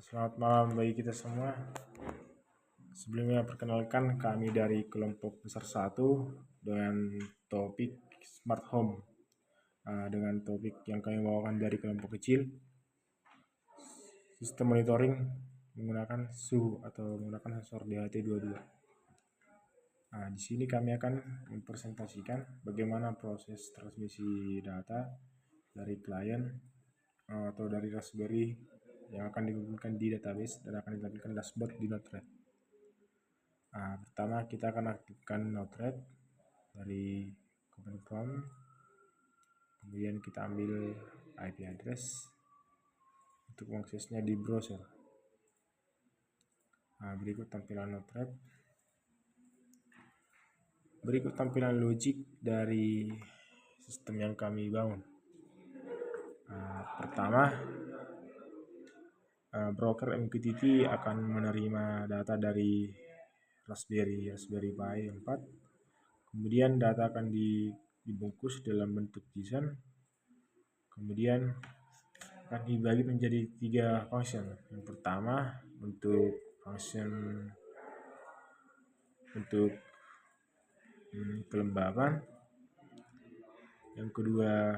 Selamat malam bagi kita semua. Sebelumnya perkenalkan kami dari kelompok besar 1 dengan topik smart home. Dengan topik yang kami bawakan dari kelompok kecil, sistem monitoring menggunakan suhu atau menggunakan sensor DHT22. Di sini kami akan mempresentasikan bagaimana proses transmisi data dari klien atau dari Raspberry yang akan dikumpulkan di database dan akan ditampilkan dashboard di Node-RED. Pertama kita akan aktifkan Node-RED dari command prompt, kemudian kita ambil IP address untuk mengaksesnya di browser. Berikut tampilan Node-RED. Berikut tampilan logik dari sistem yang kami bangun. Pertama, broker MQTT akan menerima data dari Raspberry Pi 4. Kemudian data akan dibungkus dalam bentuk JSON. Kemudian akan dibagi menjadi 3 function. Yang pertama untuk function untuk kelembaban, yang kedua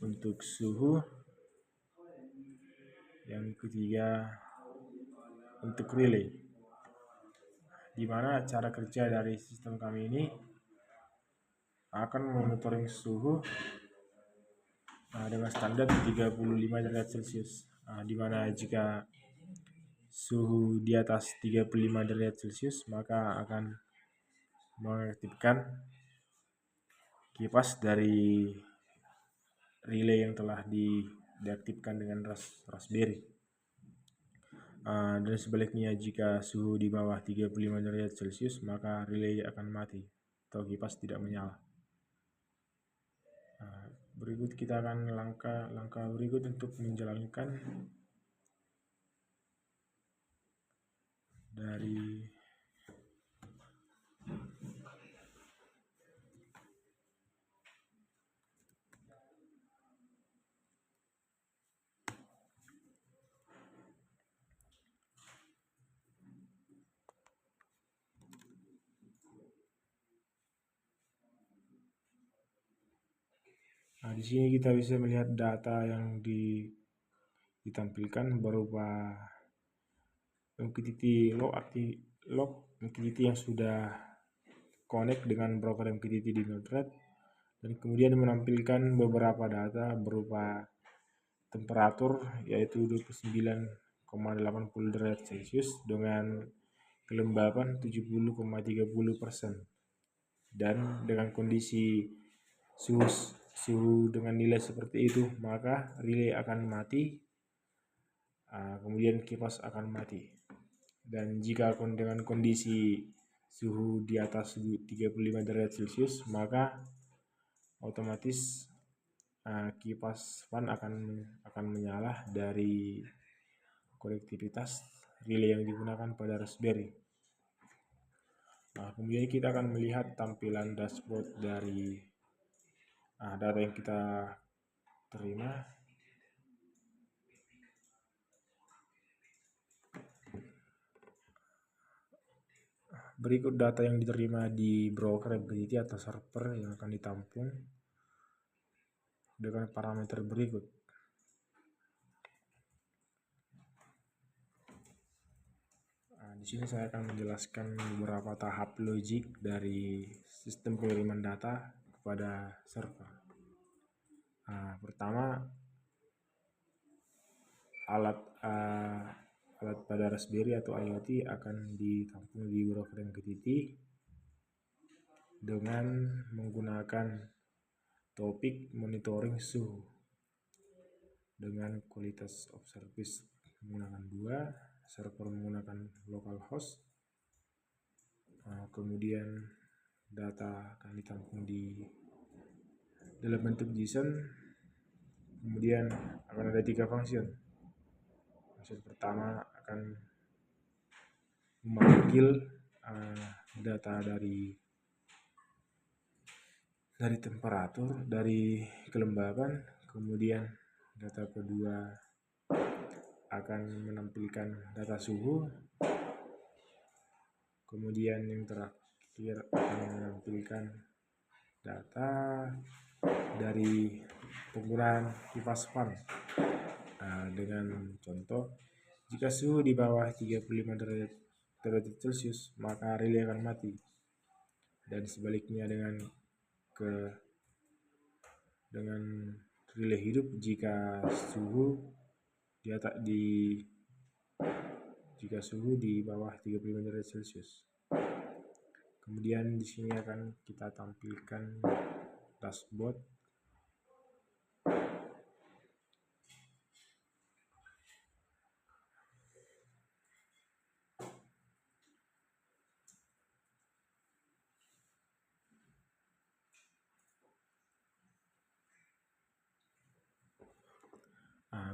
untuk suhu, yang ketiga untuk relay. Di mana cara kerja dari sistem kami ini akan monitoring suhu dengan standar 35 derajat Celcius, di mana jika suhu di atas 35 derajat Celcius maka akan mengaktifkan kipas dari relay yang telah diaktifkan dengan Raspberry. Dan sebaliknya jika suhu di bawah 35 derajat Celcius maka relay akan mati atau kipas tidak menyala. Berikut kita akan langkah berikut untuk menjalankan dari di sini kita bisa melihat data yang ditampilkan berupa MQTT log MQTT yang sudah connect dengan broker MQTT di Node-RED, dan kemudian menampilkan beberapa data berupa temperatur yaitu 29,80 derajat Celcius dengan kelembaban 70,30%, dan dengan kondisi suhu dengan nilai seperti itu maka relay akan mati, kemudian kipas akan mati. Dan jika dengan kondisi suhu di atas 35 derajat Celcius maka otomatis kipas fan akan menyala dari konektivitas relay yang digunakan pada Raspberry. Kemudian kita akan melihat tampilan dashboard dari data yang kita terima. Berikut data yang diterima di broker MQTT atau server yang akan ditampung dengan parameter berikut. Di sini saya akan menjelaskan beberapa tahap logik dari sistem pengiriman data kepada server. Pertama, alat pada Raspberry atau IoT akan ditampung di broker MQTT dengan menggunakan topik monitoring suhu dengan kualitas of service menggunakan 2, server menggunakan localhost. Kemudian data akan ditampung di dalam bentuk JSON. Kemudian akan ada 3 function. Function pertama akan memanggil data dari temperatur, dari kelembaban. Kemudian data kedua akan menampilkan data suhu, kemudian yang terakhir akan menampilkan data dari penggunaan kipas fan. Dengan contoh, jika suhu di bawah 35 derajat Celcius, maka relay akan mati. Dan sebaliknya dengan relay hidup, jika suhu di bawah 35 derajat Celcius. Kemudian di sini akan kita tampilkan dashboard.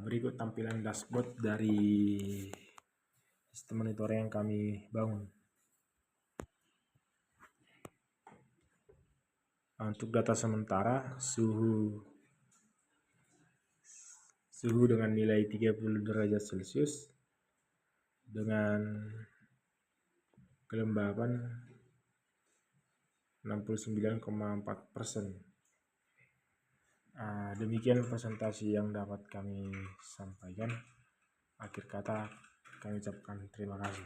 Berikut tampilan dashboard dari sistem monitoring yang kami bangun. Untuk data sementara, suhu dengan nilai 30 derajat Celcius dengan kelembaban 69,4%. Demikian presentasi yang dapat kami sampaikan. Akhir kata, kami ucapkan terima kasih.